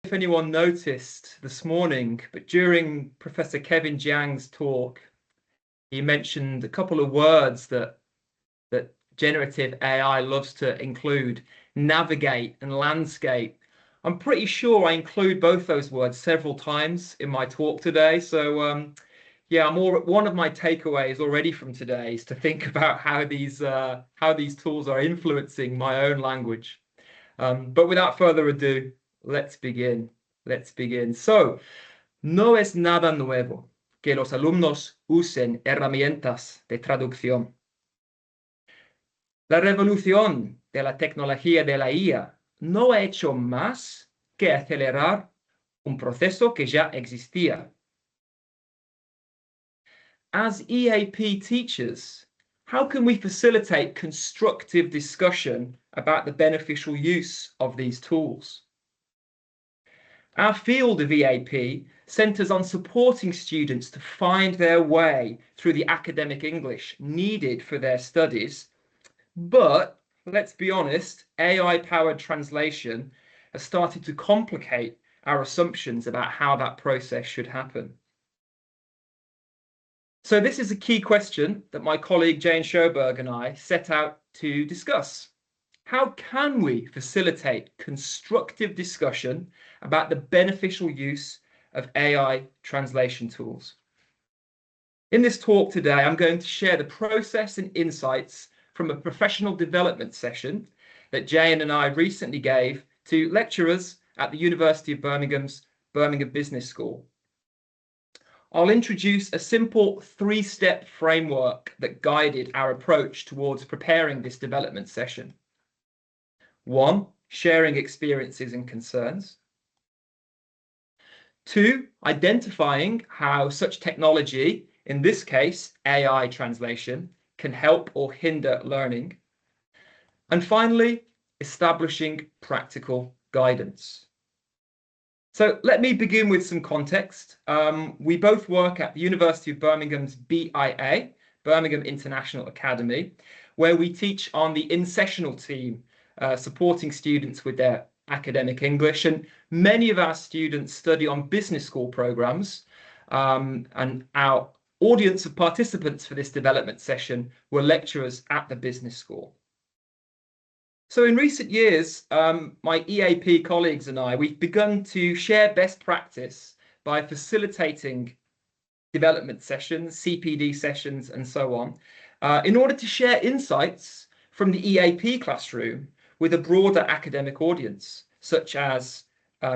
if anyone noticed this morning, but during Professor Kevin Jiang's talk, he mentioned a couple of words that generative AI loves to include: navigate and landscape. I'm pretty sure I include both those words several times in my talk today. So yeah, one of my takeaways already from today is to think about how these tools are influencing my own language. But without further ado, let's begin. Let's begin. So, no es nada nuevo que los alumnos usen herramientas de traducción. La revolución de la tecnología de la IA no ha hecho más que acelerar un proceso que ya existía. As EAP teachers, how can we facilitate constructive discussion about the beneficial use of these tools? Our field of EAP centres on supporting students to find their way through the academic English needed for their studies. But let's be honest, AI-powered translation has started to complicate our assumptions about how that process should happen. So this is a key question that my colleague Jane Sjoberg and I set out to discuss. How can we facilitate constructive discussion about the beneficial use of AI translation tools? In this talk today, I'm going to share the process and insights from a professional development session that Jane and I recently gave to lecturers at the University of Birmingham's Birmingham Business School. I'll introduce a simple three-step framework that guided our approach towards preparing this development session. 1, sharing experiences and concerns. 2, identifying how such technology, in this case AI translation, can help or hinder learning. And finally, establishing practical guidance. So let me begin with some context. We both work at the University of Birmingham's BIA, Birmingham International Academy, where we teach on the in-sessional team, supporting students with their academic English. And many of our students study on business school programs, and our audience of participants for this development session were lecturers at the business school. So in recent years, my EAP colleagues and I, we've begun to share best practice by facilitating development sessions, CPD sessions, and so on, in order to share insights from the EAP classroom with a broader academic audience, such as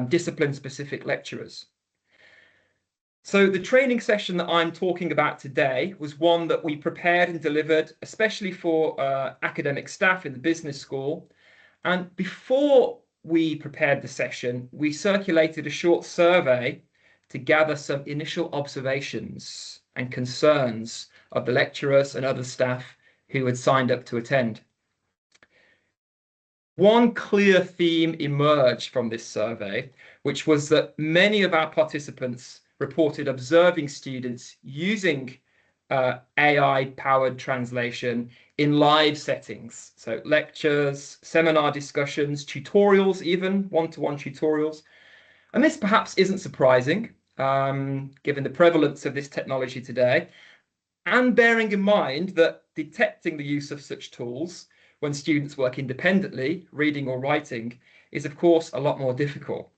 discipline-specific lecturers. So the training session that I'm talking about today was one that we prepared and delivered, especially for academic staff in the business school. And before we prepared the session, we circulated a short survey to gather some initial observations and concerns of the lecturers and other staff who had signed up to attend. One clear theme emerged from this survey, which was that many of our participants reported observing students using AI-powered translation in live settings. So lectures, seminar discussions, tutorials, even one-to-one tutorials. And this perhaps isn't surprising, given the prevalence of this technology today, and bearing in mind that detecting the use of such tools when students work independently, reading or writing, is of course a lot more difficult.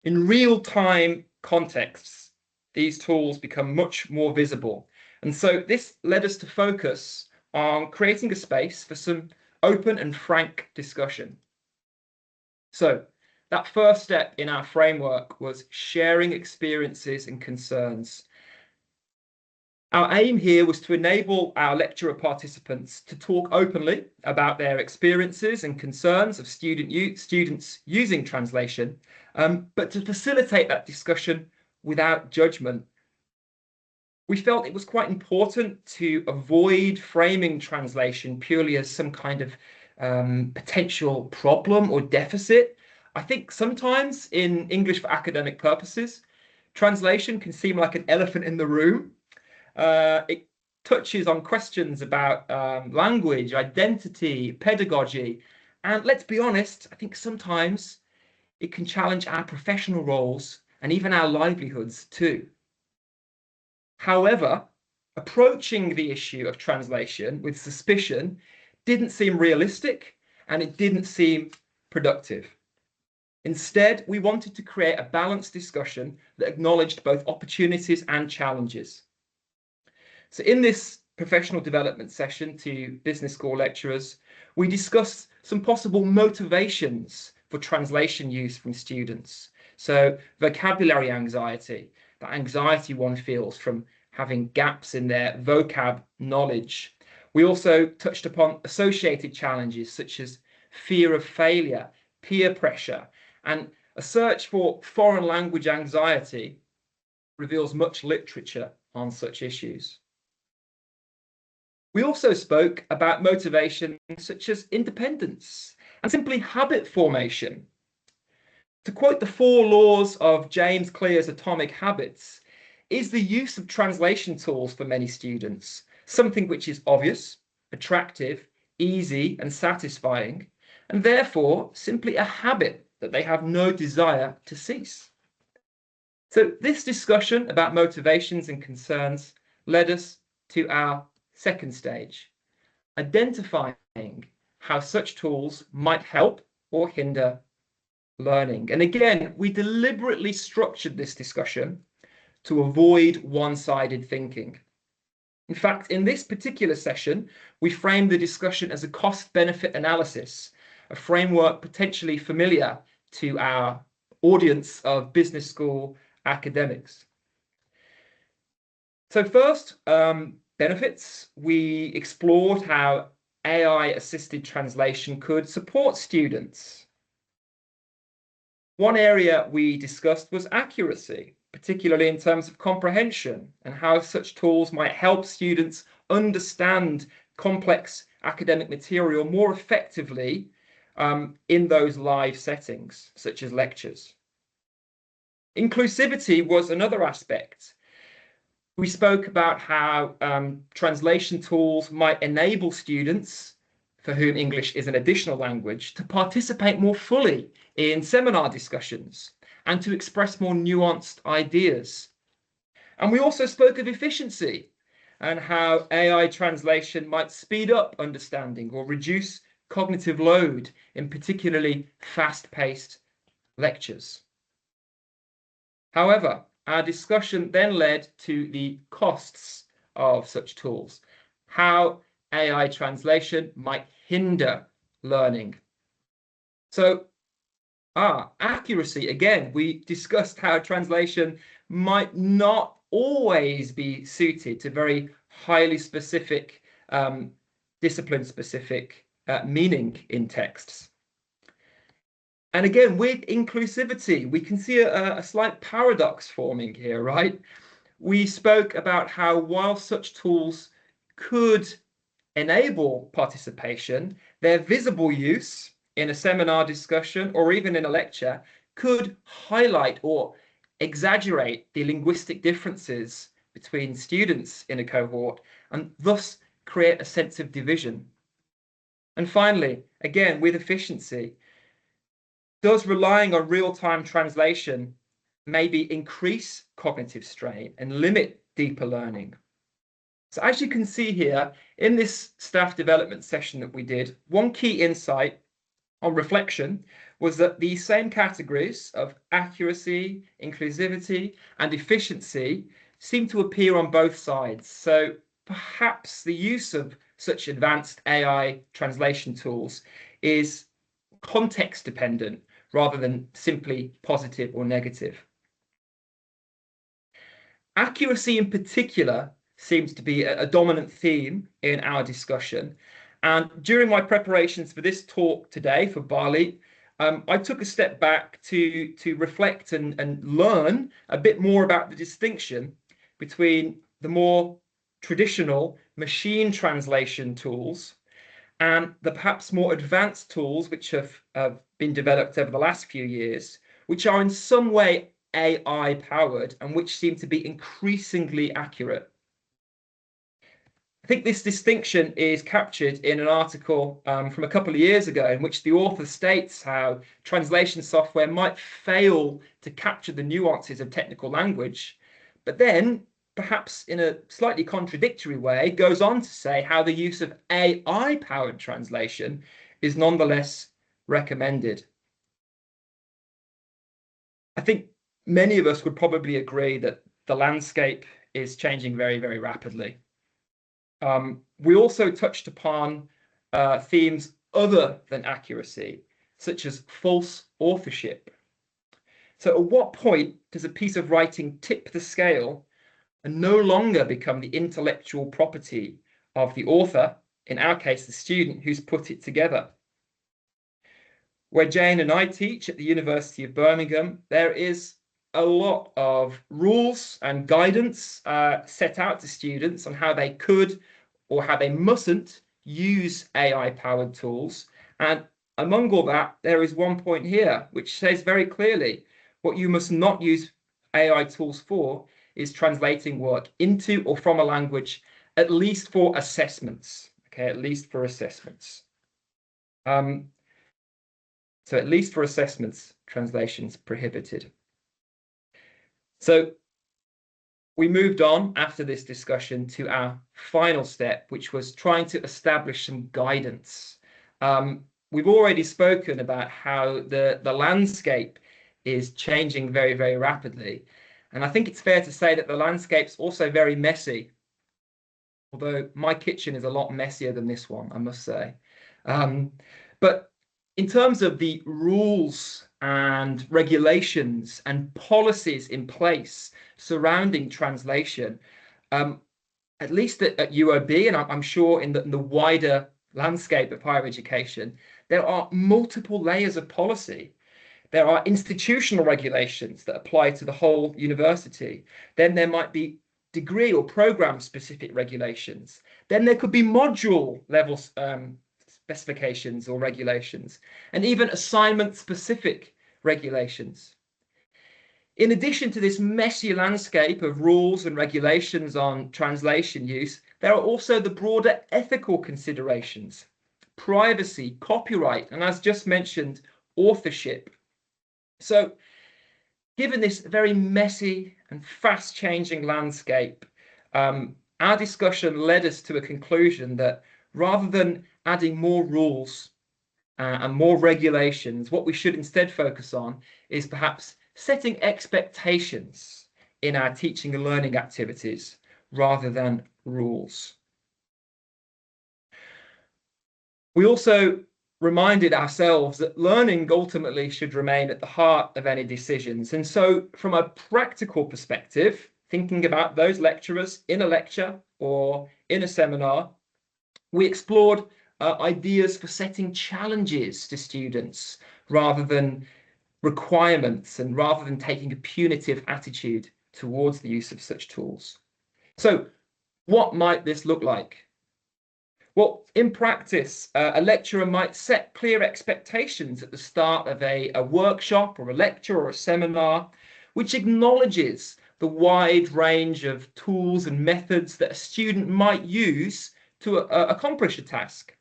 In real-time contexts, these tools become much more visible. And so this led us to focus on creating a space for some open and frank discussion. So that first step in our framework was sharing experiences and concerns. Our aim here was to enable our lecturer participants to talk openly about their experiences and concerns of students using translation, but to facilitate that discussion without judgment. We felt it was quite important to avoid framing translation purely as some kind of potential problem or deficit. I think sometimes in English for academic purposes, translation can seem like an elephant in the room. It touches on questions about language, identity, pedagogy, and let's be honest, I think sometimes it can challenge our professional roles and even our livelihoods too. However, approaching the issue of translation with suspicion didn't seem realistic and it didn't seem productive. Instead, we wanted to create a balanced discussion that acknowledged both opportunities and challenges. So in this professional development session to business school lecturers, we discussed some possible motivations for translation use from students. So vocabulary anxiety, that anxiety one feels from having gaps in their vocab knowledge. We also touched upon associated challenges such as fear of failure, peer pressure, and a search for foreign language anxiety reveals much literature on such issues. We also spoke about motivation such as independence and simply habit formation. To quote the 4 laws of James Clear's Atomic Habits, is the use of translation tools for many students something which is obvious, attractive, easy, and satisfying, and therefore simply a habit that they have no desire to cease. So this discussion about motivations and concerns led us to our second stage, identifying how such tools might help or hinder learning. And again, we deliberately structured this discussion to avoid one-sided thinking. In fact, in this particular session, we framed the discussion as a cost-benefit analysis, a framework potentially familiar to our audience of business school academics. So first, benefits. We explored how AI-assisted translation could support students. One area we discussed was accuracy, particularly in terms of comprehension and how such tools might help students understand complex academic material more effectively in those live settings, such as lectures. Inclusivity was another aspect. We spoke about how translation tools might enable students for whom English is an additional language to participate more fully in seminar discussions and to express more nuanced ideas. And we also spoke of efficiency and how AI translation might speed up understanding or reduce cognitive load in particularly fast-paced lectures. However, our discussion then led to the costs of such tools, how AI translation might hinder learning. So, accuracy, again, we discussed how translation might not always be suited to very highly specific, discipline-specific meaning in texts. And again, with inclusivity, we can see a slight paradox forming here, right? We spoke about how while such tools could enable participation, their visible use in a seminar discussion or even in a lecture could highlight or exaggerate the linguistic differences between students in a cohort and thus create a sense of division. And finally, again, with efficiency, does relying on real-time translation maybe increase cognitive strain and limit deeper learning? So as you can see here, in this staff development session that we did, one key insight on reflection was that these same categories of accuracy, inclusivity, and efficiency seem to appear on both sides. So perhaps the use of such advanced AI translation tools is context dependent rather than simply positive or negative. Accuracy in particular seems to be a dominant theme in our discussion. And during my preparations for this talk today for Bali, I took a step back to reflect and learn a bit more about the distinction between the more traditional machine translation tools and the perhaps more advanced tools which have been developed over the last few years, which are in some way AI powered and which seem to be increasingly accurate. I think this distinction is captured in an article from a couple of years ago in which the author states how translation software might fail to capture the nuances of technical language, but then, perhaps in a slightly contradictory way, goes on to say how the use of AI-powered translation is nonetheless recommended. I think many of us would probably agree that the landscape is changing very, very rapidly. We also touched upon themes other than accuracy, such as false authorship. So at what point does a piece of writing tip the scale and no longer become the intellectual property of the author, in our case, the student who's put it together? Where Jane and I teach at the University of Birmingham, there is a lot of rules and guidance set out to students on how they could or how they mustn't use AI-powered tools. And among all that, there is one point here which says very clearly what you must not use AI tools for is translating work into or from a language, at least for assessments. Okay, at least for assessments. So at least for assessments, translation's prohibited. So we moved on after this discussion to our final step, which was trying to establish some guidance. We've already spoken about how the landscape is changing very, very rapidly. And I think it's fair to say that the landscape's also very messy, although my kitchen is a lot messier than this one, I must say. But in terms of the rules and regulations and policies in place surrounding translation, at least at UOB, and I'm sure in the wider landscape of higher education, there are multiple layers of policy. There are institutional regulations that apply to the whole university. Then there might be degree or program specific regulations. Then there could be module level specifications or regulations, and even assignment specific regulations. In addition to this messy landscape of rules and regulations on translation use, there are also the broader ethical considerations, privacy, copyright, and as just mentioned, authorship. So given this very messy and fast changing landscape, our discussion led us to a conclusion that rather than adding more rules and more regulations, what we should instead focus on is perhaps setting expectations in our teaching and learning activities rather than rules. We also reminded ourselves that learning ultimately should remain at the heart of any decisions. And so from a practical perspective, thinking about those lecturers in a lecture or in a seminar, we explored ideas for setting challenges to students rather than requirements and rather than taking a punitive attitude towards the use of such tools. So what might this look like? Well, in practice, a lecturer might set clear expectations at the start of a workshop or a lecture or a seminar, which acknowledges the wide range of tools and methods that a student might use to accomplish a task.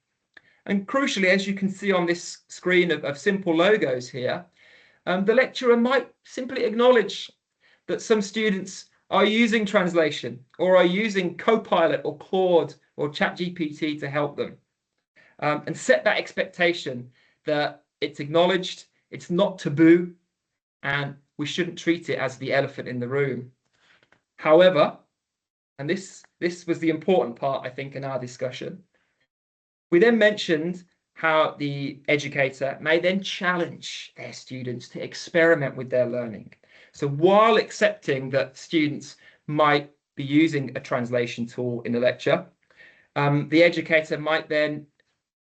And crucially, as you can see on this screen of simple logos here, the lecturer might simply acknowledge that some students are using translation or are using Copilot or Claude or ChatGPT to help them, and set that expectation that it's acknowledged, it's not taboo, and we shouldn't treat it as the elephant in the room. However, and this was the important part, I think, in our discussion, we then mentioned how the educator may then challenge their students to experiment with their learning. So while accepting that students might be using a translation tool in a lecture, the educator might then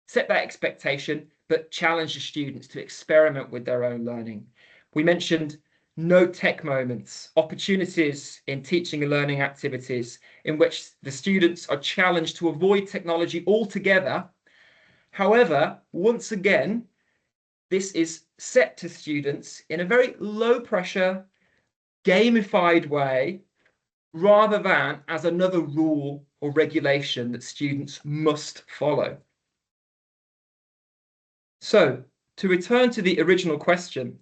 set that expectation, but challenge the students to experiment with their own learning. We mentioned no tech moments, opportunities in teaching and learning activities in which the students are challenged to avoid technology altogether. However, once again, this is set to students in a very low pressure, gamified way, rather than as another rule or regulation that students must follow. So, to return to the original question,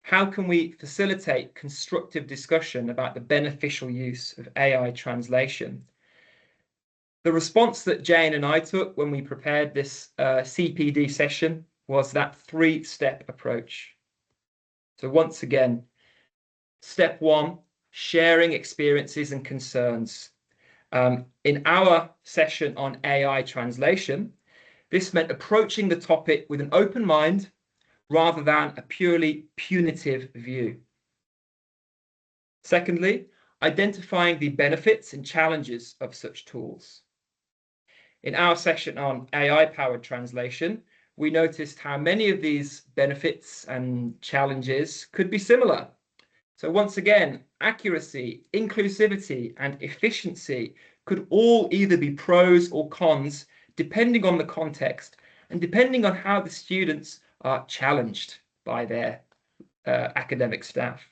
how can we facilitate constructive discussion about the beneficial use of AI translation? The response that Jane and I took when we prepared this CPD session was that three-step approach. So once again, step one, sharing experiences and concerns. In our session on AI translation, this meant approaching the topic with an open mind rather than a purely punitive view. Secondly, identifying the benefits and challenges of such tools. In our session on AI-powered translation, we noticed how many of these benefits and challenges could be similar. So once again, accuracy, inclusivity, and efficiency could all either be pros or cons, depending on the context and depending on how the students are challenged by their academic staff.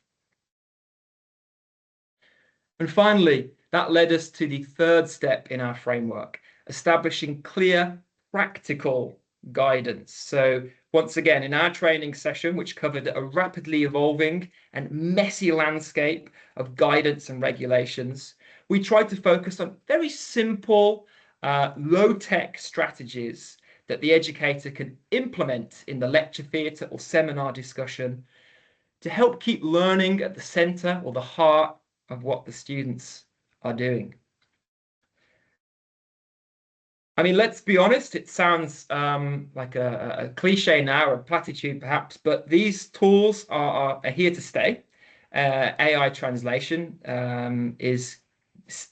And finally, that led us to the third step in our framework, establishing clear, practical guidance. So once again, in our training session, which covered a rapidly evolving and messy landscape of guidance and regulations, we tried to focus on very simple, low-tech strategies that the educator can implement in the lecture theatre or seminar discussion to help keep learning at the centre or the heart of what the students are doing. I mean, let's be honest, it sounds like a cliche now, or a platitude perhaps, but these tools are here to stay. AI translation is,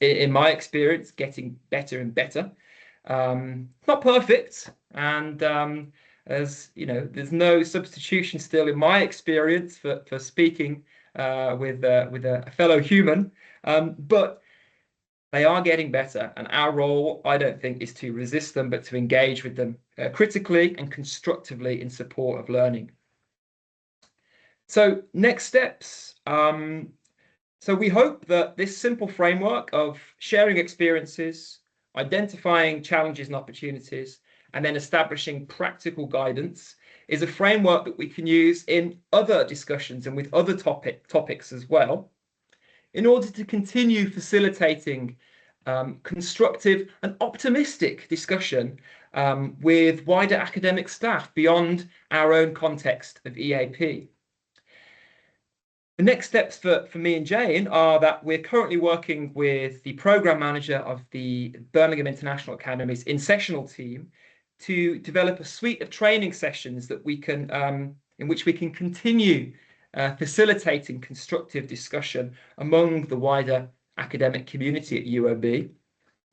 in my experience, getting better and better. Not perfect, and as you know, there's no substitution still in my experience for speaking with a fellow human, but they are getting better, and our role, I don't think, is to resist them, but to engage with them critically and constructively in support of learning. So next steps. So we hope that this simple framework of sharing experiences, identifying challenges and opportunities, and then establishing practical guidance is a framework that we can use in other discussions and with other topics as well, in order to continue facilitating constructive and optimistic discussion with wider academic staff beyond our own context of EAP. The next steps for me and Jane are that we're currently working with the program manager of the Birmingham International Academy's in-sessional team to develop a suite of training sessions that we can, in which we can continue facilitating constructive discussion among the wider academic community at UOB.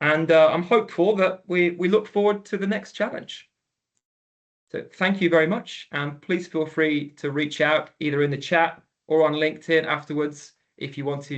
And I'm hopeful that we look forward to the next challenge. So thank you very much, and please feel free to reach out either in the chat or on LinkedIn afterwards if you want to